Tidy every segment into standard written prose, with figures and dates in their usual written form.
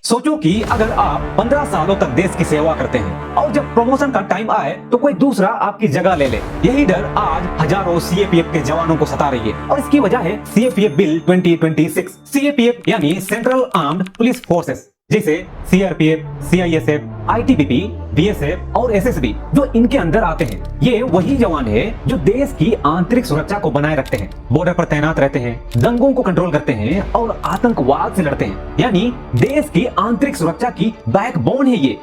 सोचो कि अगर आप 15 सालों तक देश की सेवा करते हैं और जब प्रमोशन का टाइम आए तो कोई दूसरा आपकी जगह ले ले। यही डर आज हजारों सीएपीएफ के जवानों को सता रही है और इसकी वजह है सीएपीएफ बिल 2026। सीएपीएफ यानी सेंट्रल आर्म्ड पुलिस फोर्सेस, जैसे सीआरपीएफ, सीआईएसएफ, आईटीबीपी, बीएसएफ और एसएसबी जो इनके अंदर आते हैं। ये वही जवान है जो देश की आंतरिक सुरक्षा को बनाए रखते हैं, बॉर्डर पर तैनात रहते हैं, दंगों को कंट्रोल करते हैं और आतंकवाद से लड़ते हैं। यानी देश की आंतरिक सुरक्षा की बैकबोन है ये।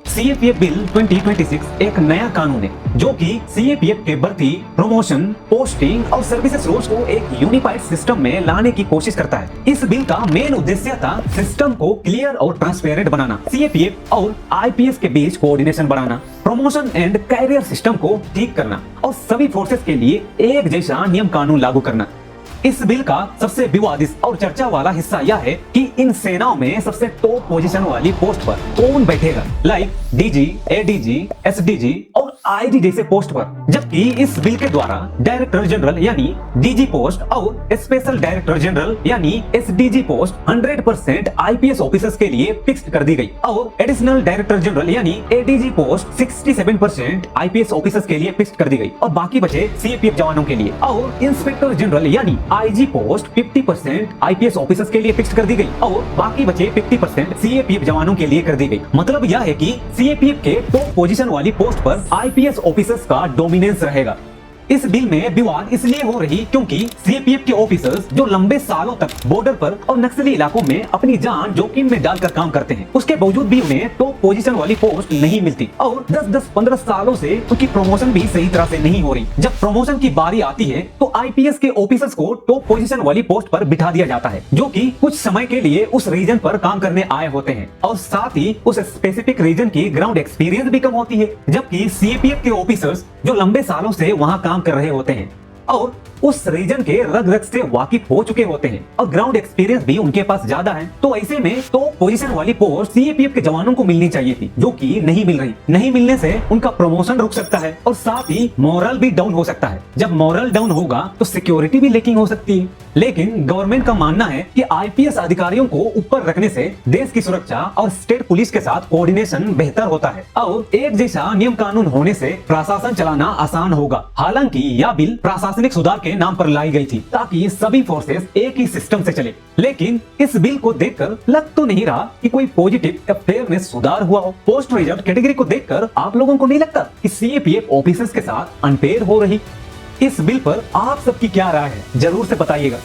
सीएपीएफ बिल 2026 एक नया कानून है जो कि सीएपीएफ के भर्ती, प्रमोशन, पोस्टिंग और सर्विसेज रूल्स को एक यूनिफाइड सिस्टम में लाने की कोशिश करता है। इस बिल का मेन उद्देश्य था सिस्टम को क्लियर और ट्रांसपेरेंट बनाना, सीएपीएफ और आईपीएस के बीच कोऑर्डिनेशन बढ़ाना, प्रमोशन एंड कैरियर सिस्टम को ठीक करना और सभी फोर्सेस के लिए एक जैसा नियम कानून लागू करना। इस बिल का सबसे विवादित और चर्चा वाला हिस्सा यह है कि इन सेनाओं में सबसे टॉप पोजीशन वाली पोस्ट पर कौन बैठेगा, लाइक डीजी, एडीजी, एसडीजी और आईजी जैसे पोस्ट पर। जबकि इस बिल के द्वारा डायरेक्टर जनरल यानी डीजी पोस्ट और स्पेशल डायरेक्टर जनरल यानी एसडीजी पोस्ट 100% आईपीएस ऑफिसर्स के लिए फिक्स्ड कर दी गई और एडिशनल डायरेक्टर जनरल यानी एडीजी पोस्ट 67% आईपीएस ऑफिसर्स के लिए फिक्स्ड कर दी गई और बाकी बचे सीएपीएफ जवानों के लिए। और इंस्पेक्टर जनरल यानी आईजी पोस्ट 50% आईपीएस ऑफिसर्स के लिए फिक्स्ड कर दी गई और बाकी बचे 50% सीएपीएफ जवानों के लिए कर दी गई। मतलब यह है कि सीएपीएफ के टॉप पोजीशन वाली पोस्ट पर आईपीएस ऑफिसर्स का डोमिनेंस रहेगा। इस बिल में विवाद इसलिए हो रही क्योंकि सीएपीएफ के ऑफिसर्स जो लंबे सालों तक बॉर्डर पर और नक्सली इलाकों में अपनी जान जोखिम में डालकर काम करते हैं, उसके बावजूद भी उन्हें टॉप पोजीशन वाली पोस्ट नहीं मिलती और 10-15 सालों से उनकी प्रमोशन भी सही तरह से नहीं हो रही। जब प्रमोशन की बारी आती है तो आईपीएस के ऑफिसर्स को टॉप पोजीशन वाली पोस्ट पर बिठा दिया जाता है जो कि कुछ समय के लिए उस रीजन पर काम करने आए होते हैं और साथ ही उस स्पेसिफिक रीजन की ग्राउंड एक्सपीरियंस भी कम होती है। जबकि सीएपीएफ के ऑफिसर्स जो लंबे सालों से वहां काम कर रहे होते हैं और उस रीजन के रग रग से वाकिफ हो चुके होते हैं और ग्राउंड एक्सपीरियंस भी उनके पास ज्यादा है। तो ऐसे में तो पोजीशन वाली पोस्ट सीएपीएफ के जवानों को मिलनी चाहिए थी जो कि नहीं मिल रही। नहीं मिलने से उनका प्रमोशन रुक सकता है और साथ ही मोरल भी डाउन हो सकता है। जब मोरल डाउन होगा तो सिक्योरिटी भी लेकिंग हो सकती है। लेकिन गवर्नमेंट का मानना है कि आईपीएस अधिकारियों को ऊपर रखने से देश की सुरक्षा और स्टेट पुलिस के साथ कोऑर्डिनेशन बेहतर होता है और एक जैसा नियम कानून होने से प्रशासन चलाना आसान होगा। हालांकि यह बिल प्रशासनिक सुधार के नाम पर लाई गई थी ताकि सभी फोर्सेस एक ही सिस्टम से चले। लेकिन इस बिल को देखकर लग तो नहीं रहा कि कोई पॉजिटिव या फेयरनेस सुधार हुआ हो। पोस्ट रिजर्व कैटेगरी को देखकर आप लोगों को नहीं लगता कि सीएपीएफ ऑफिसर्स के साथ अनफेयर हो रही? इस बिल पर आप सबकी क्या राय है, जरूर से बताइएगा।